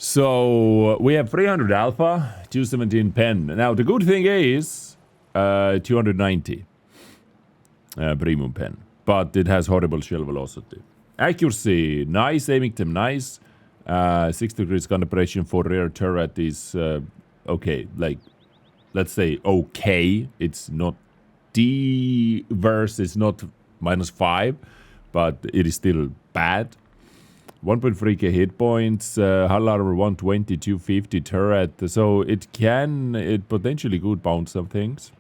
So we have 300 alpha, 217 pen. Now the good thing is 290 premium pen, but it has horrible shell velocity. Accuracy, nice. Aiming time, nice. 6 degrees calibration for rear turret is okay. Like, let's say okay. It's not D versus not -5, but it is still bad. 1.3k hit points, hull armor 120, 250 turret, so it potentially could bounce some things.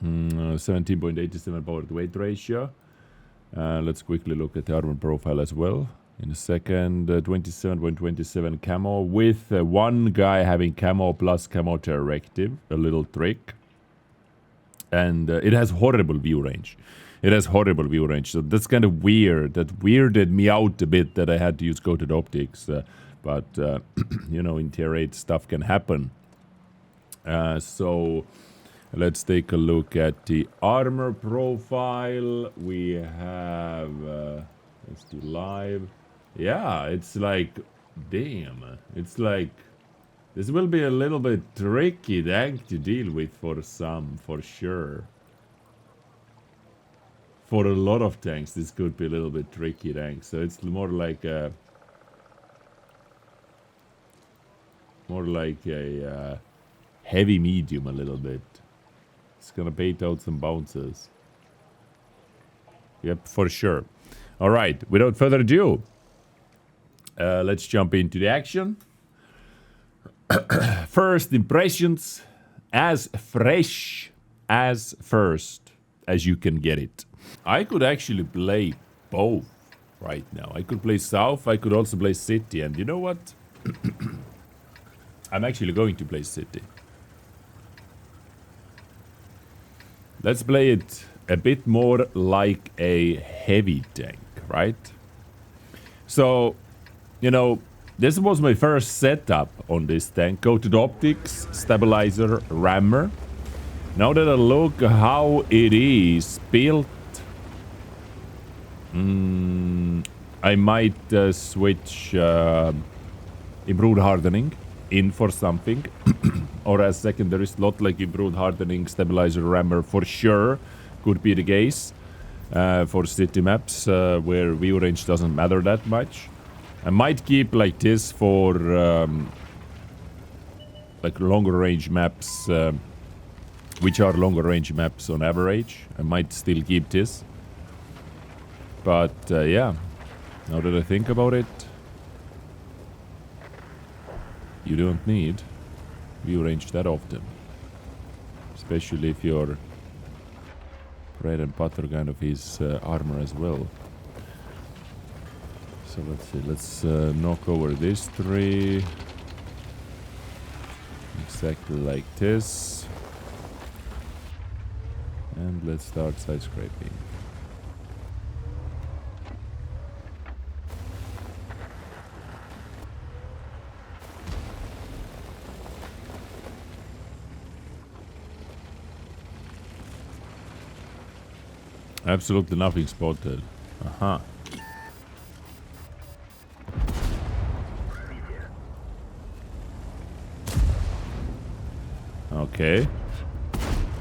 17.87 power to weight ratio. Let's quickly look at the armor profile as well in a second. 27.27 camo with one guy having camo plus camo directive, a little trick. And it has horrible view range. So that's kind of weird. That weirded me out a bit that I had to use coated optics. But, you know, in tier 8 stuff can happen. So let's take a look at the armor profile. We have... let's do live. Yeah, it's like... Damn. It's like... This will be a little bit tricky tank to deal with for some, for sure. For a lot of tanks, this could be a little bit tricky tank. So it's more like a heavy medium a little bit. It's gonna bait out some bounces. Yep, for sure. All right, without further ado, let's jump into the action. First impressions, as fresh as first as you can get it. I could actually play both right now. I could play South, I could also play City, and you know what? I'm actually going to play City. Let's play it a bit more like a heavy tank, right? So, you know, this was my first setup on this tank. Coated optics, stabilizer, rammer. Now that I look how it is built, I might switch improved hardening in for something. Or a secondary slot like improved hardening, stabilizer, rammer for sure. Could be the case for city maps where view range doesn't matter that much. I might keep like this for like longer range maps, which are longer range maps on average. I might still keep this. But yeah, now that I think about it, you don't need view range that often. Especially if you're bread and butter kind of his armor as well. So let's see, let's knock over this tree. Exactly like this. And let's start side scraping. Absolutely nothing spotted. Aha. Okay.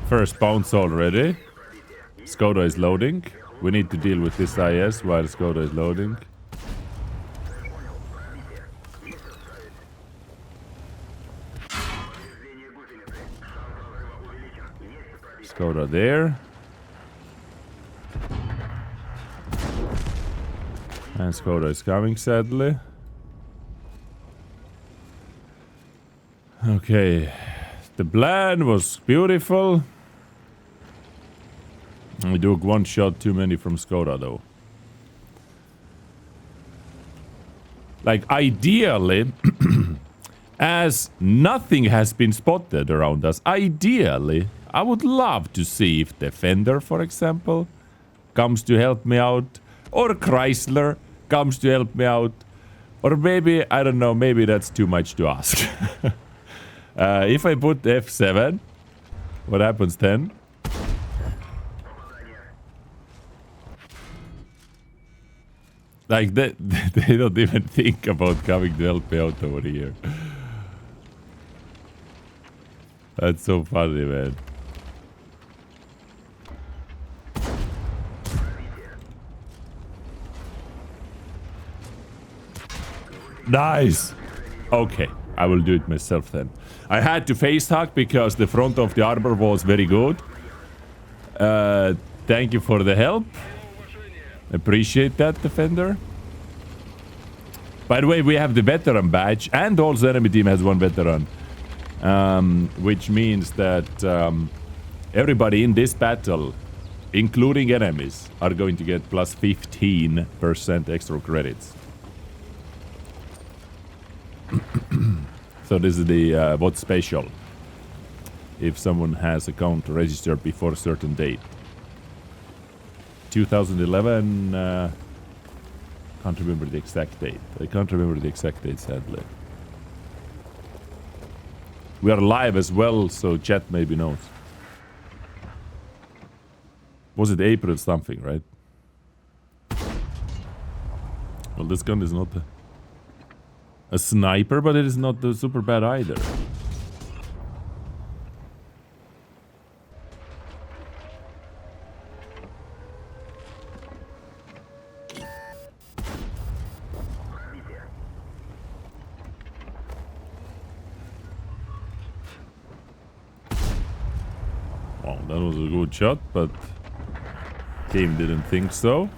First bounce already. Skoda is loading. We need to deal with this IS while Skoda is loading. Skoda there. And Skoda is coming, sadly. Okay. The plan was beautiful. We took one shot too many from Skoda, though. Like, ideally, as nothing has been spotted around us, ideally, I would love to see if Defender, for example, comes to help me out, or Chrysler comes to help me out, or maybe, I don't know, maybe that's too much to ask. If I put F7, what happens then? Like, they don't even think about coming to help me out over here. That's so funny, man. Nice! Okay, I will do it myself then. I had to face hack because the front of the armor was very good. Thank you for the help. Appreciate that, Defender. By the way, we have the veteran badge, and also enemy team has one veteran. Which means that everybody in this battle, including enemies, are going to get plus 15% extra credits. So this is the what's special. If someone has account registered before a certain date. 2011, can't remember the exact date. I can't remember the exact date, sadly. We are live as well, so chat maybe knows. Was it April something, right? Well, this gun is not a sniper, but it is not super bad either. Well, that was a good shot, but game didn't think so.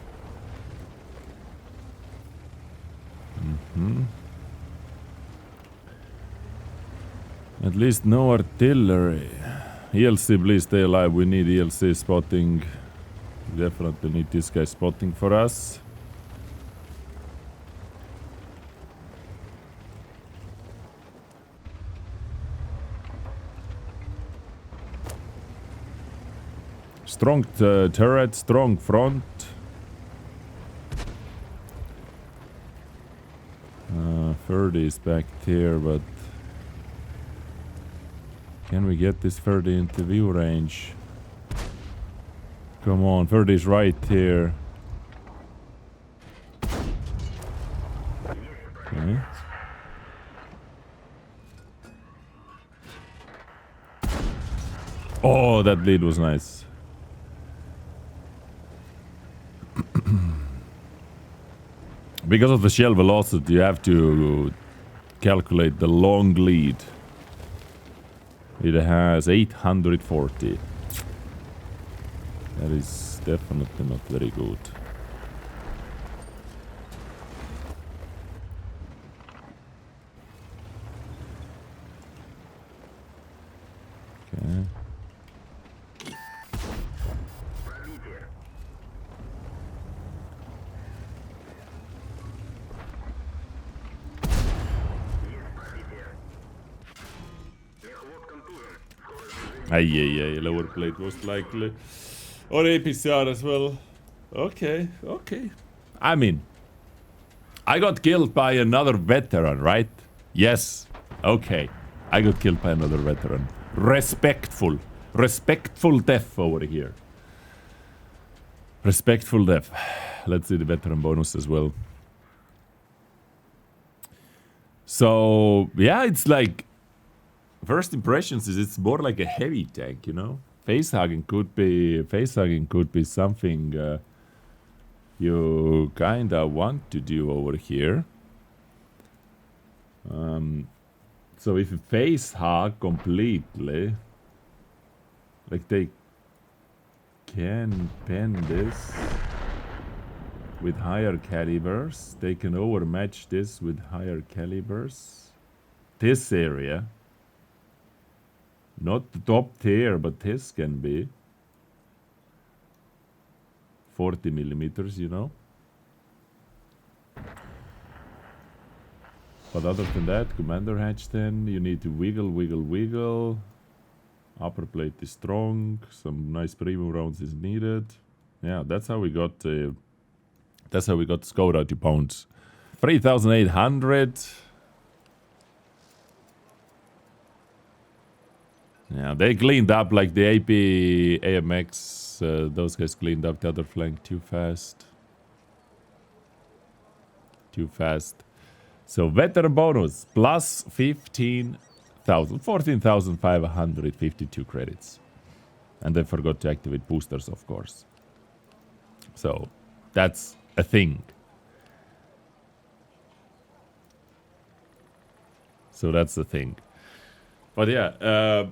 At least no artillery. ELC, please stay alive. We need ELC spotting. Definitely need this guy spotting for us. Strong turret, strong front. 30 is back there, but can we get this 30 into view range? Come on, 30 is right here. Okay. Oh, that lead was nice. Because of the shell velocity, you have to calculate the long lead. It has 840. That is definitely not very good. Okay. Aye, lower plate most likely. Or APCR as well. Okay. I mean, I got killed by another veteran, right? Yes. Okay. I got killed by another veteran. Respectful death over here. Respectful death. Let's see the veteran bonus as well. So, yeah, it's like... First impressions is it's more like a heavy tank, you know? Facehugging could be something you kinda want to do over here. So if you face hug completely, like they can pen this with higher calibers, they can overmatch this with higher calibers. This area. Not the top tier, but this can be 40 millimeters, you know. But other than that, commander hatch then, you need to wiggle. Upper plate is strong. Some nice premium rounds is needed. Yeah, that's how we got scored out to pounds. 3,800. Yeah, they cleaned up like the AP AMX. Those guys cleaned up the other flank too fast. Too fast. So veteran bonus plus 15,000, 14,552 credits. And I forgot to activate boosters, of course. So that's a thing. So that's the thing. But yeah,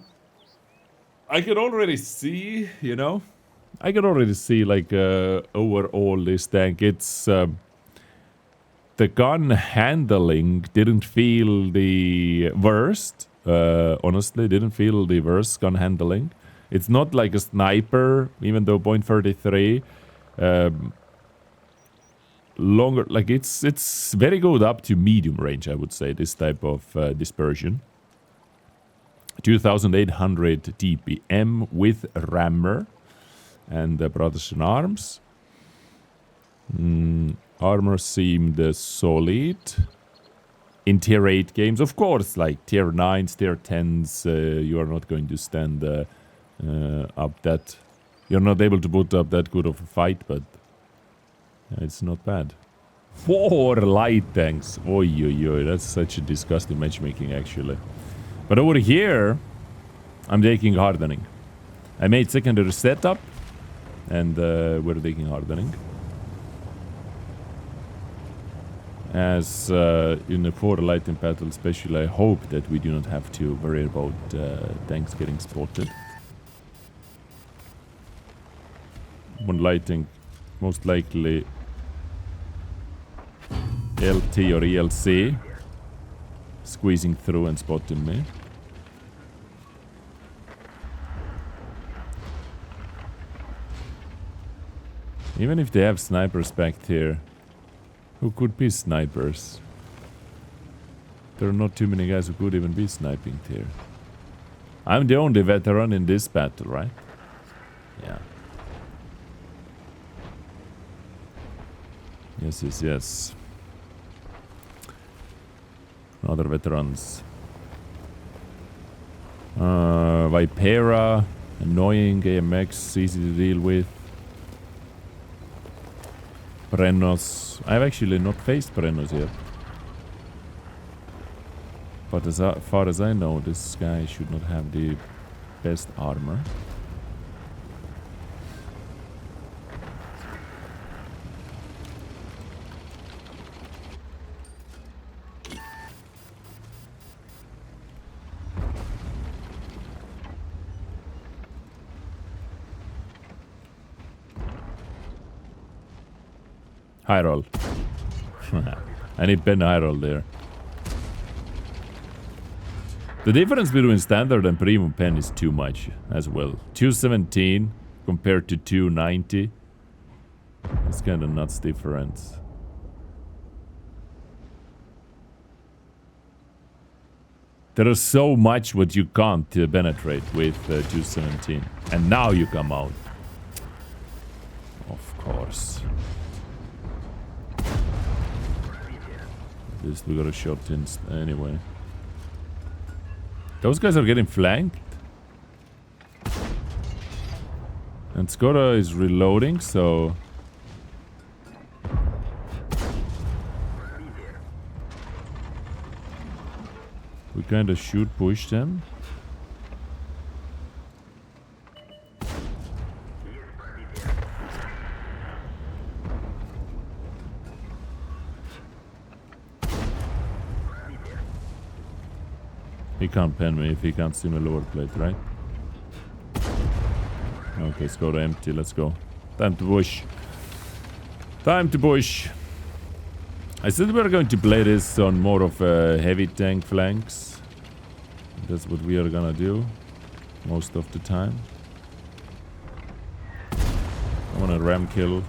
I can already see, you know, I can already see like overall this tank. It's the gun handling didn't feel the worst. Honestly, didn't feel the worst gun handling. It's not like a sniper, even though .33. Longer, like it's very good up to medium range, I would say, this type of dispersion. 2,800 DPM with rammer and Brothers in Arms. Armor seemed solid. In tier 8 games, of course, like tier 9s, tier 10s, you are not going to stand up that... You're not able to put up that good of a fight, but it's not bad. 4 light tanks. Oi, oi, oi, that's such a disgusting matchmaking, actually. But over here, I'm taking hardening. I made secondary setup, and we're taking hardening. As in the 4 lighting battle especially, I hope that we do not have to worry about tanks getting spotted. One lighting, most likely LT or ELC, squeezing through and spotting me. Even if they have snipers back here, who could be snipers? There are not too many guys who could even be sniping here. I'm the only veteran in this battle, right? Yeah. Yes, yes, yes. Other veterans. Vipera, annoying AMX, easy to deal with. Brennos. I've actually not faced Brennos yet. But as far as I know, this guy should not have the best armor. High roll. I need Ben high roll there. The difference between standard and premium pen is too much as well. 217 compared to 290. It's kind of nuts difference. There is so much what you can't penetrate with 217. And now you come out. Of course. At least we got a shot in anyway. Those guys are getting flanked. And Skoda is reloading, so... we kind of should push them. He can't pen me if he can't see my lower plate, right? Okay, let's go to empty, let's go. Time to push. Time to push. I said we're going to play this on more of heavy tank flanks. That's what we are gonna do most of the time. I want a ram kill.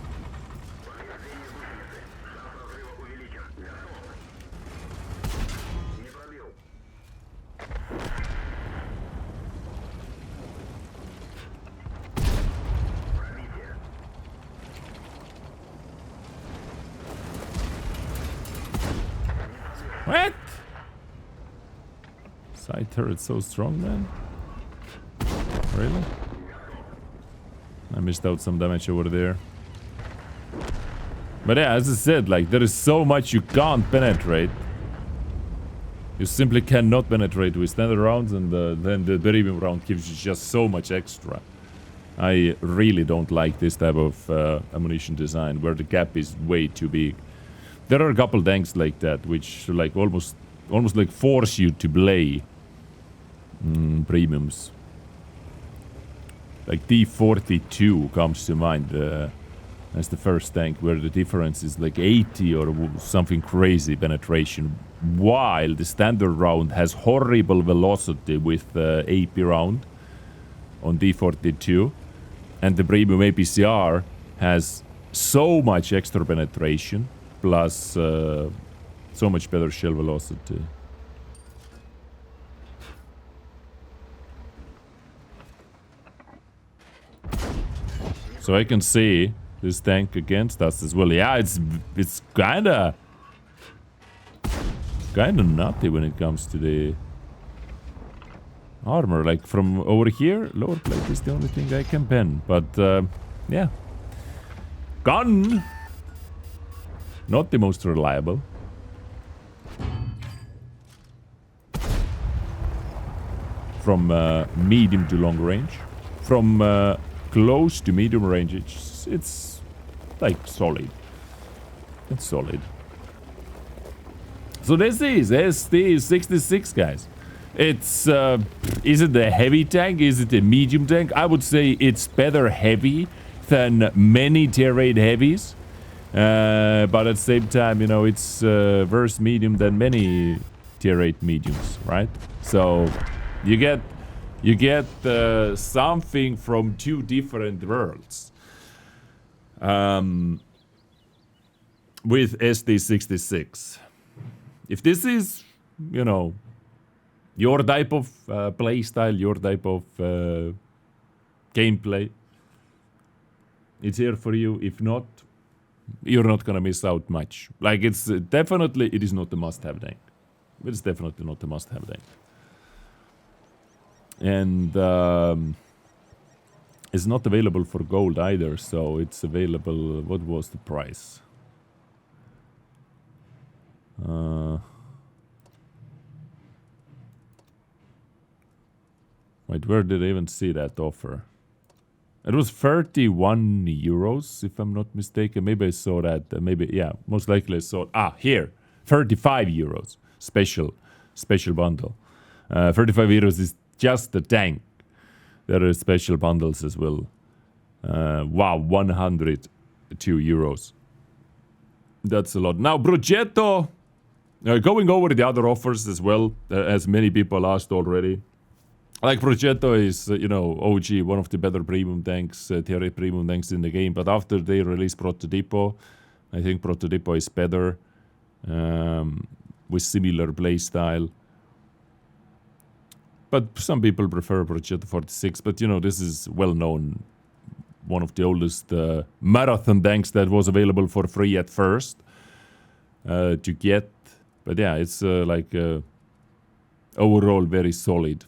What? Side turret so strong, man. Really? I missed out some damage over there. But yeah, as I said, like, there is so much you can't penetrate. You simply cannot penetrate with standard rounds, and then the premium round gives you just so much extra. I really don't like this type of ammunition design, where the gap is way too big. There are a couple tanks like that, which like almost like force you to play premiums. Like D42 comes to mind as the first tank, where the difference is like 80 or something crazy penetration, while the standard round has horrible velocity with AP round on D42, and the premium APCR has so much extra penetration plus so much better shell velocity. So I can see this tank against us as well. Yeah, it's kinda nutty when it comes to the armor. Like from over here, lower plate is the only thing I can pen. But yeah, gun not the most reliable. From medium to long range, from close to medium range, it's like solid. It's solid. So this is SD66, guys. It's is it a heavy tank? Is it a medium tank? I would say it's better heavy than many tier 8 heavies, but at the same time, you know, it's worse medium than many tier 8 mediums, right? So you get something from two different worlds with SD66. If this is, you know, your type of playstyle, your type of gameplay, it's here for you. If not, you're not gonna miss out much. Like, it's definitely, it is not a must-have tank. It's definitely not a must-have tank. And it's not available for gold either, so it's available. What was the price? Wait, where did I even see that offer? It was 31 euros, if I'm not mistaken. Maybe I saw that. Maybe, yeah, most likely I saw it. Ah, here, 35 euros. Special bundle. 35 euros is just the tank. There are special bundles as well. Wow, 102 euros. That's a lot. Now, Progetto, going over the other offers as well, as many people asked already. Like, Progetto is, you know, OG, one of the better premium tanks, tier 8 premium tanks in the game. But after they release Prototypo, I think Prototypo is better, with similar playstyle. But some people prefer Progetto 46. But, you know, this is well-known. One of the oldest marathon tanks that was available for free at first to get. But yeah, it's like overall very solid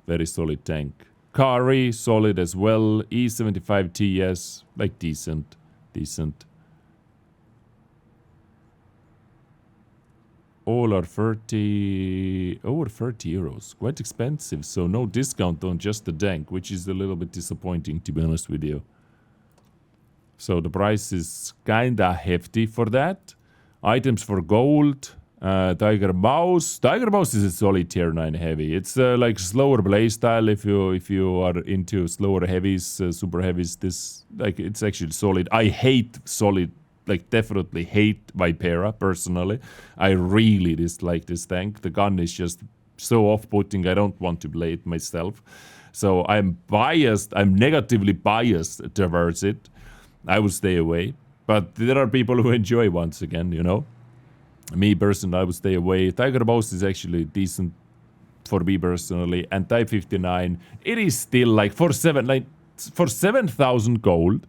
tank. Kari, solid as well. E75 TS, like decent. All are over 30 euros. Quite expensive, so no discount on just the tank, which is a little bit disappointing, to be honest with you. So the price is kinda hefty for that. Items for gold. Tiger Mouse. Tiger Mouse is a solid tier 9 heavy. It's like slower playstyle if you are into slower heavies, super heavies. This, like, it's actually solid. I hate solid, like, definitely hate Vipera personally. I really dislike this tank. The gun is just so off-putting. I don't want to play it myself. So I'm biased. I'm negatively biased towards it. I will stay away. But there are people who enjoy, once again, you know. Me personally, I would stay away. Tiger Mouse is actually decent for me personally. And Type 59, it is still like for 7,000 gold.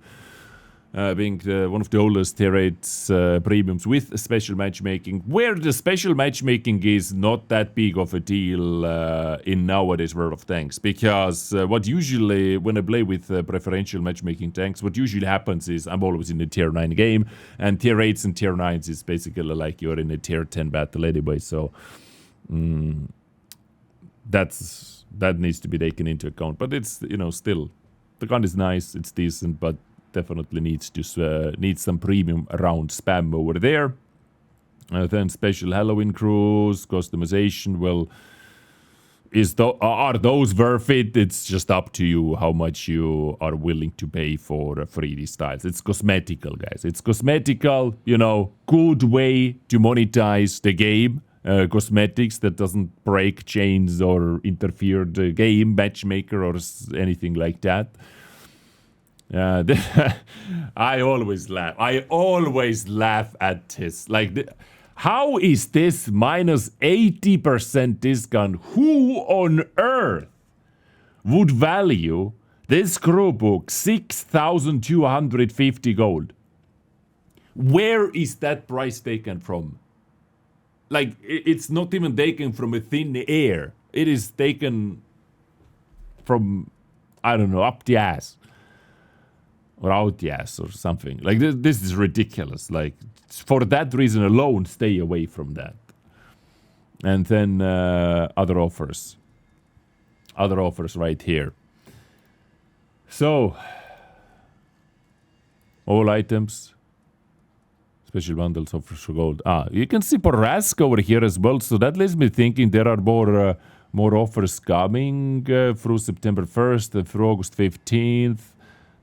being one of the oldest tier 8 premiums with special matchmaking, where the special matchmaking is not that big of a deal in nowadays World of Tanks, because what usually, when I play with preferential matchmaking tanks, what usually happens is I'm always in a tier 9 game, and tier 8s and tier 9s is basically like you're in a tier 10 battle anyway, so that needs to be taken into account. But it's, still, the gun is nice, it's decent, but definitely needs some premium round spam over there. Then special Halloween crews, customization. Well, are those worth it? It's just up to you how much you are willing to pay for 3D styles. It's cosmetical, guys. It's cosmetical. Good way to monetize the game. Cosmetics that doesn't break chains or interfere the game matchmaker or anything like that. I always laugh at this. Like, how is this minus 80% discount? Who on earth would value this crew book 6,250 gold? Where is that price taken from? Like, it's not even taken from a thin air. It is taken from, I don't know, up the ass. Or out the ass or something. Like, this is ridiculous. Like, for that reason alone, stay away from that. And then other offers. Other offers right here. So, all items. Special bundles offers for gold. You can see Borask over here as well. So that leaves me thinking there are more offers coming through September 1st and through August 15th.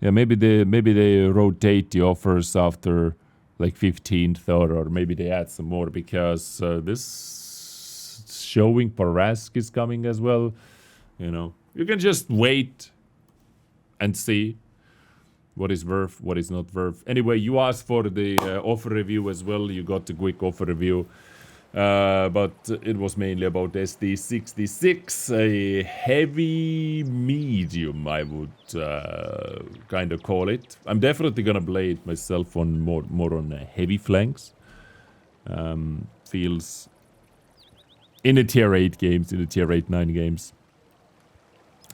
Yeah, maybe they rotate the offers after like 15th or maybe they add some more, because this showing Borask is coming as well. You can just wait and see what is worth, what is not worth. Anyway, you asked for the offer review as well. You got the quick offer review. But it was mainly about SD66, a heavy medium, I would kind of call it. I'm definitely gonna play it myself on more on heavy flanks. Feels in the tier 8 games, in the tier 8-9 games,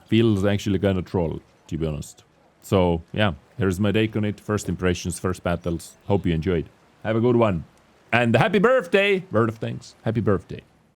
feels actually kind of troll, to be honest. So yeah, here's my take on it. First impressions, first battles. Hope you enjoyed. Have a good one. And happy birthday, World of Tanks. Happy birthday.